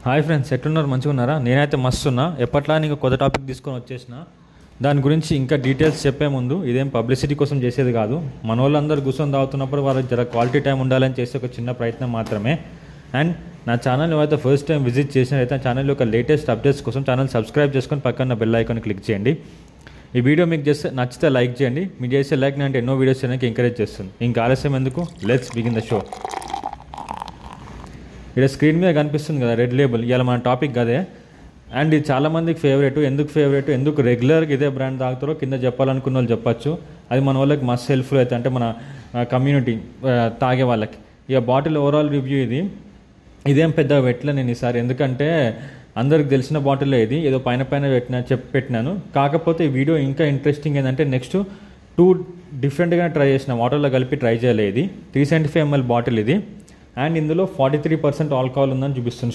Hi friends, ఎట్లున్నారు? మంచిగా ఉన్నారా? నేనైతే మస్తు ఉన్నా. ఎప్పట్లా నీకు కొత్త టాపిక్ తీసుకొని వచ్చేసిన. దాని గురించి ఇంకా డీటెయిల్స్ చెప్పే ముందు, ఇదేం పబ్లిసిటీ కోసం చేసేది కాదు. మన వాళ్ళందరూ కూర్చొని తాగుతున్నప్పుడు వాళ్ళకి జర క్వాలిటీ టైం ఉండాలని చేసే ఒక చిన్న ప్రయత్నం మాత్రమే. అండ్ నా ఛానల్ ఏవైతే ఫస్ట్ టైం విజిట్ చేసినట్లయితే నా ఛానల్ యొక్క లేటెస్ట్ అప్డేట్స్ కోసం ఛానల్ సబ్స్క్రైబ్ చేసుకొని పక్కన బెల్ ఐకాన్ క్లిక్ చేయండి. ఈ వీడియో మీకు చేస్తే నచ్చితే లైక్ చేయండి. మీరు చేసే లైక్ అంటే ఎన్నో వీడియోస్ చేయడానికి ఎంకరేజ్ చేస్తుంది. ఇంకా ఆలస్యం ఎందుకు, లెట్స్ బిగిన్ ద షో. ఇక్కడ స్క్రీన్ మీద కనిపిస్తుంది కదా రెడ్ లేబుల్, ఇవాళ మన టాపిక్ అదే. అండ్ ఇది చాలామందికి ఫేవరెట్. ఎందుకు రెగ్యులర్గా ఇదే బ్రాండ్ తాగుతారో కింద చెప్పాలనుకున్న వాళ్ళు చెప్పచ్చు. అది మన వాళ్ళకి మస్త్ హెల్ప్ఫుల్ అవుతుంది, అంటే మన కమ్యూనిటీ తాగే వాళ్ళకి. ఇక బాటిల్ ఓవరాల్ రివ్యూ ఇదేం పెద్దగా పెట్టలే నేను ఈసారి, ఎందుకంటే అందరికి తెలిసిన బాటిల్ ఇది. ఏదో పైన పెట్టినాను. కాకపోతే ఈ వీడియో ఇంకా ఇంట్రెస్టింగ్ ఏంటంటే నెక్స్ట్ 2 డిఫరెంట్గా ట్రై చేసిన, వాటర్లో కలిపి ట్రై చేయలేదు. ఇది 375 ml బాటిల్ ఇది. అండ్ ఇందులో 43% ఆల్కహాల్ ఉందని చూపిస్తుంది